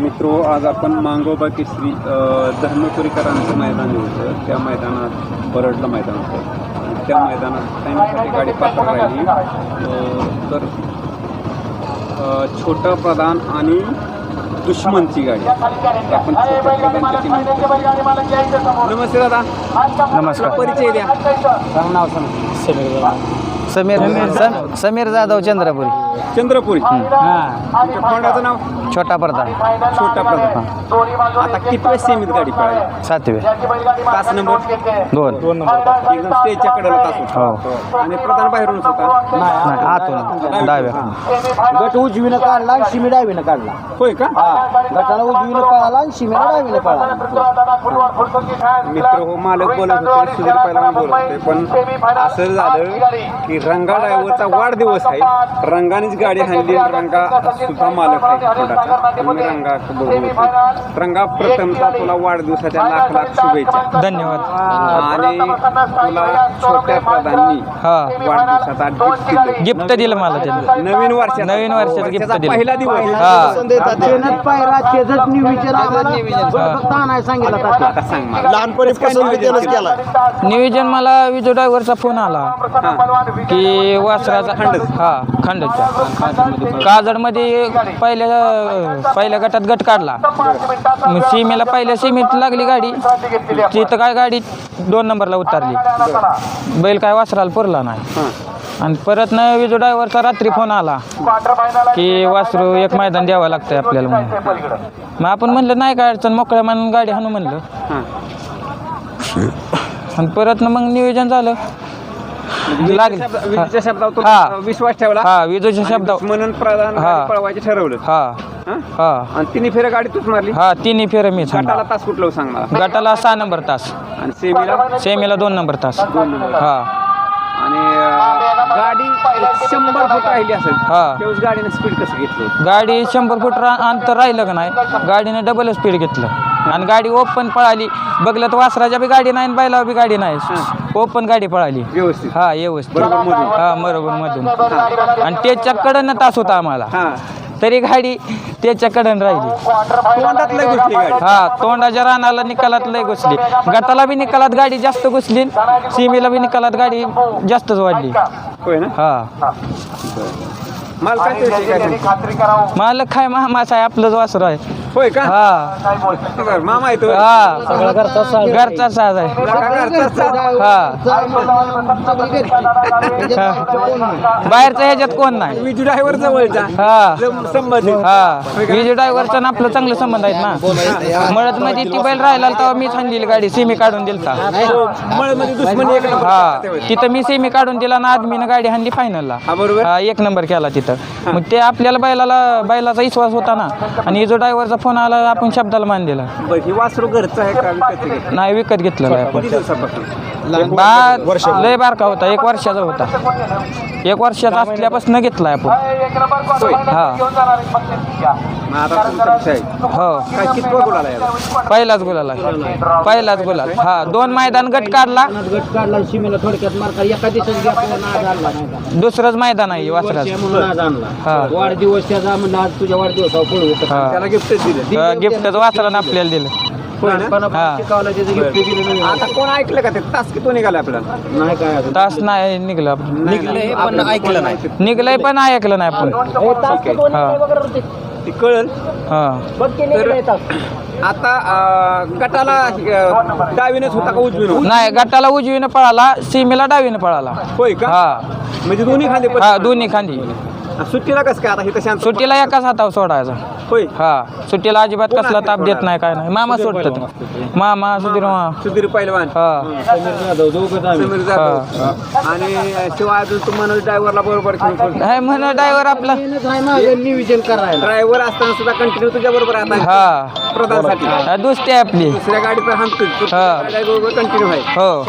मित्रो, आज आपण मांगोबा केसरी धर्मपुरीकरांचं मैदान होतं. त्या मैदानात बरडलं मैदान होतं. त्या मैदानात त्यांच्यासाठी गाडी पात्र राहिली. तर छोटा प्रधान आणि दुश्मनची गाडी. आपण छोटा प्रधानची नमस्ते दादा. नमस्कार. परिचय द्या. नाव समीर जाधव चंद्रपुरी. तोंडाचं नाव छोटा प्रधान. छोटा प्रधान. आता किती सीमित गाडी पळाली? 7वे. तास नंबर 2 एकदम स्टेजच्या कडेला तास होता. आणि प्रधान बाहेरूनच होता. नाही, आतून डाव्या. गट उजवीनं काढला आणि शिमी डावीनं काढला. होय का? गटाला उजवीनं पळाला आणि शिमीला डावीनं पळाला. मित्र हो, मालक बोलत होते, सुधीर पहिलवान बोलत होते. पण असं झालं की रंगा ड्रायव्हरचा वाढदिवस आहे. रंगानेच गाडी हाणली. रंगा सुद्धा मालक आहे छोटाचा. मी रंगा बघून होते. रंगा, प्रथमता तुला वाढदिवसाच्या लाख लाख शुभेच्छा. धन्यवाद. आणि तुला छोट्या प्रधाननी वाढदिवसाचा गिफ्ट दिलं मला त्यांनी. नवीन वर्षाचं गिफ्ट दिलं. पहिला दिवस. तेनंच पायरा तेजच नियोजन आम्हाला फक्त आणायला सांगितलं तात्या. आता सांग मला. लहानपणी पसंतीनंच केला. नियोजन मला विजय ड्रायव्हरचा फोन आला की वासराचा खंडच्या काजडमध्ये पहिल्या गटात गट काढला. मग सीमेला पहिल्या सीमेत लागली गाडी. तिथं काय गाडी 2 नंबरला उतरली. बैल काय वासराला पुरला नाही. आणि परत न विजू ड्रायव्हरचा रात्री फोन आला की वासरू एक मैदान द्यावं लागतंय आपल्याला म्हणून. मग आपण म्हणलं नाही काय अडचण, मोकळ्या मानून गाडी हाणू म्हणलं. आणि परत न मग नियोजन झालं. विजूच्या शब्दावर विश्वास ठेवला. विजूच्या शब्दावर म्हणून प्रधान पळवायचे ठरवलं. आणि तिन्ही फेऱ्या गाडी तूच मारली. 3 फेऱ्या मी. गटाला तास कुठलं सांग मला. गटाला 6 नंबर तास आणि सेमीला 2 नंबर तास. आणि गाडी 100 फूट राहिली असेल. तेव्हाच गाडीने स्पीड कसं घेतलं? गाडी 100 फूट अंतर राहिलं का नाही, गाडीने डबल स्पीड घेतलं. आणि गाडी ओपन पळाली. बघलं तर वासराच्या बी गाडी नाही, बैलावर बी गाडी नाही. ओपन गाडी पळाली व्यवस्थित. व्यवस्थित. बरोबर मधून. आणि त्याच्याकडनं तास होता आम्हाला. तरी गाडी त्याच्याकडून राहिली. तोंडात लय घुसली गाडी. तोंडाच्या रानाला निकालात लय घुसली. गटाला बी निकालात गाडी जास्त घुसली. सीमेला बी निकालात गाडी जास्तच वाढली. होय ना. मालक काय मामाच आहे, आपलंच वासर आहे. होय का? मामा आहे तो. घरचा साज आहे. बाहेरचा ह्याच्यात कोण नाही. विजू ड्रायव्हर जवळचा संबंध. विजय ड्रायव्हरचा आपलं चांगलं संबंध आहेत ना. मळत मध्ये ती बैल राहिला तेव्हा मीच आणलेली गाडी. सेमी काढून दिलता. मध्ये दुश्मनी तिथं मी सेमी काढून दिला ना. आदमीनं गाडी हाणली फायनलला. 1 नंबर केला तिथं. मग ते आपल्याला बैलाचा विश्वास होता ना. आणि विजय ड्रायव्हरचा फोन आला, आपण शब्दाला मान दिला. ही वासरू घरचं आहे का विकत घेतलं? नाही, विकत घेतलेला आहे आपण. किती दिवसापासून? लय बारका होता. 1 वर्षाचा होता. 1 वर्षाचा असल्यापासून घेतलाय आपण. पहिलाच गुलाल आहे. पहिलाच गुलाल. 2 मैदान गट काढला. शिमीला थोडक्यात मार्का एका दिवसात दुसरंच मैदान आहे वासराचं. वाढदिवस त्याचा म्हणलं आज तुझ्या वाढदिवसावर त्याला गिफ्ट दिलं. गिफ्टच वासरानं आपल्याला दिलं. आता कोण ऐकलं का ते? तास किती निघाला आपल्याला? नाही काय तास नाही निघलं. पण ऐकलं नाही. निघलंय पण ऐकलं नाही आपण. ती कळल. आता गटाला डावीनच होता का उजवीन? नाही, गटाला उजवीनं पळाला. सीमेला डावीनं पळाला. होय का? म्हणजे दोन्ही खांदे. दोन्ही खांदी. सुट्टीला कसं काय? आता इथं शांत. सुट्टीला एकाच हातावर सोडायचा. होय. सुट्टीला अजिबात कसला ताप देत नाही, काय नाही. मामा सोडतात. मामा सुधीर पहिलवान. समीर जाधव. आणि शिवाय अजून तू मनोज ड्रायव्हरला बरोबर म्हणून ड्रायव्हर आपला नियोजन करायला. ड्रायव्हर असताना सुद्धा कंटिन्यू तुझ्या बरोबर आता प्रधानसाठी दोस्ती आहे आपली. दुसऱ्या गाडीत हाणतो कंटिन्यू आहे. हो.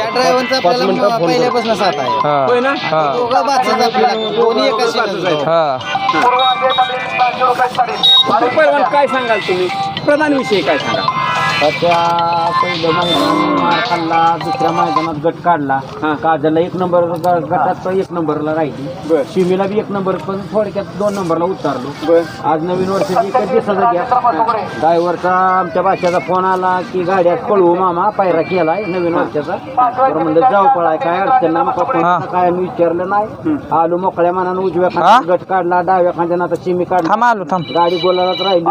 पहिल्यापासून साथ आहे. होय ना. पहिलवान, काय सांगाल तुम्ही प्रधान विषयी? काय सांगा. त्याच्या पहिलं मैदान मार खाल्ला, दुसऱ्या मैदानात गट काढला. काजलला 1 नंबर गटात 1 नंबरला राहिली. शिमीला बी 1 नंबर, पण थोडक्यात 2 नंबरला उतरलो. आज नवीन वर्षाची 1 दिवसाचा घ्या. ड्रायव्हरचा आमच्या भाषेचा फोन आला की गाड्यात पळवू मामा, पायरा केलाय नवीन वर्षाचा. तर म्हणलं जाऊ पळाय, काय अडचण नाही. मग काय मी विचारलं नाही. आलो मोकळ्या मनानं. उजव्या खांद्यात गट काढला, डाव्या खांद्यानं आता शिमी काढला. थांब गाडी गोलालाच राहिली.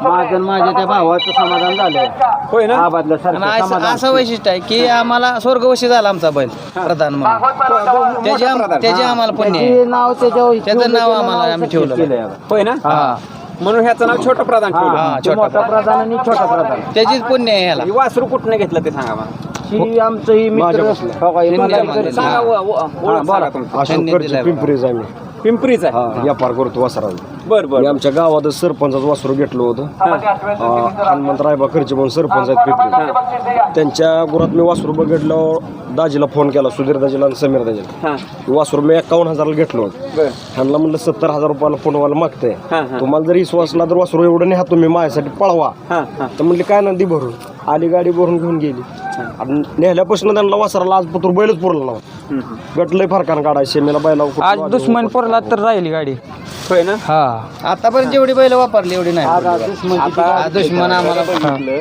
माझं माझ्या त्या भावाचं समाधान झालं. होय ना. आबादला सारखं असं वैशिष्ट्य आहे की आम्हाला स्वर्गवशी झाला आमचा बैल प्रधान म्हणून. त्याचे आम्हाला पुण्य आहे. नाव त्याचं नाव आम्हाला आम्ही ठेवलं. होय ना. म्हणून ह्याचं नाव छोटं प्रधान ठेवलं. मोठा प्रधान आणि छोटा प्रधान. त्याचीच पुण्य आहे ह्याला. ही वासरू कुठनं घेतलं ते सांगा मला. ही आमचं ही मित्र सांगा ओळख सांगा तुमची. पिंपरीच आहे. व्यापार करतो वासराचा. बरं आमच्या गावातच सरपंचाचं वासरू घेतलं होतं. हनुमंत रायबा खर्चे म्हणून सरपंच आहेत पिंपरी. त्यांच्या गुरात मी वासरू बघितलं. दाजीला फोन केला, सुधीर दाजीला आणि समीर दाजीला. वासरू मी 51,000ला घेतलं होतं. ह्यांना म्हणलं 70,000 रुपयाला फोनवाला मागतंय. तुम्हाला जर विश्वास असला तर वासरू एवढं नाही तुम्ही माझ्यासाठी पळवा. तर म्हणले काय ना दी भरून. आली गाडी भरून घेऊन गेली. आणि नेहल्यापासून त्यांना वासराला आज पत्र बैलच पुरला नव्हता. गटलंय फरकानं काढायचे शेमेला बैला. आज दुश्मन पोरला तर राहिली गाडी. होय ना. आतापर्यंत जेवढी बैल वापरली एवढी नाही. आता दुश्मन आम्हाला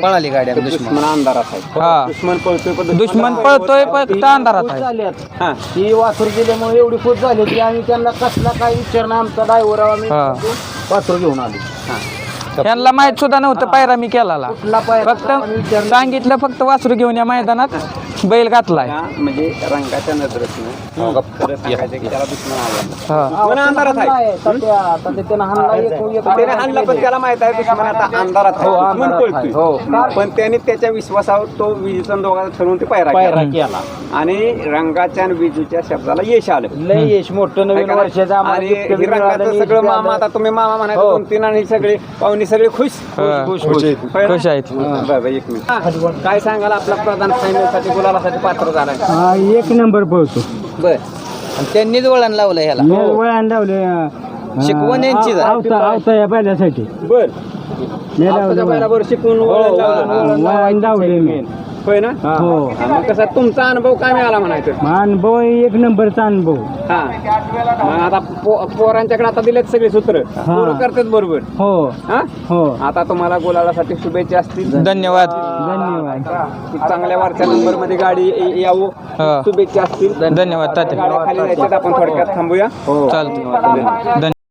पळाली गाडी. दुश्मन अंधारात आहे. दुश्मन पळतोय पण दुश्मन पळतोय फक्त अंधारात आहे. झाल्यात. ही वासरू दिल्यामुळे एवढी खुश झाली की आम्ही त्यांना कसला काय विचारणं. आमचा ड्रायव्हर आम्ही वासरू घेऊन आलो. त्यांना माहित सुद्धा नव्हतं पायरा मी केला. कुठला पायरा फक्त सांगितलं फक्त वासरू घेऊन या मैदानात बैल घातलाय. म्हणजे रंगाच्या नजरेतनं खरं सांगायचं की त्याला दुश्मन आवडला. हा. पण अंधारात आहे. आता ते त्यानं हाणला त्याने हाणला पण त्याला माहित आहे दुश्मन आता अंधारात आहे. दुश्मन पळतोय. पण त्याने त्याच्या विश्वासावर तो विजेचा दोघांचा ठरवून ते पायरा केला. आणि रंगाच्या आणि विजूच्या शब्दाला यश आलं. लय यश मोठं नवीन वर्षाचं आम्हाला आणि इतकं हे रंगाचं मिळालं, सगळं यश मामा, मिळालं. आता तुम्ही मामा म्हणायचं 2-3 आणि सगळे पाहुणे सगळे खुश. खुश आहेत. बरं, एक मिनिट. काय सांगाल आपला प्रधान फायनलसाठी गुलालासाठी पात्र झालाय. 1 नंबर पळतो. बर. त्यांनीच वळण लावलं ह्याला. वळण लावले. शिकवण यांचीच आहे. आवता या पहिल्यासाठी बर. बरोबर शिकून वळण लावले मी. होय ना. हो. मग कसा तुमचा अनुभव काय मिळाला म्हणायचं. अनुभव 1 नंबरचा अनुभव. हा. मग आता पोरांच्याकडे आता दिलेत सगळे सूत्र. पोरं करतात बरोबर. हो हा. हो. आता तुम्हाला गुलालासाठी शुभेच्छा असतील. धन्यवाद. धन्यवाद. चांगल्या वरच्या नंबर मध्ये गाडी यावं शुभेच्छा असतील. धन्यवाद तात्या. गाड्या खाली जायच्यात आपण थोडक्यात थांबूया. चालतं.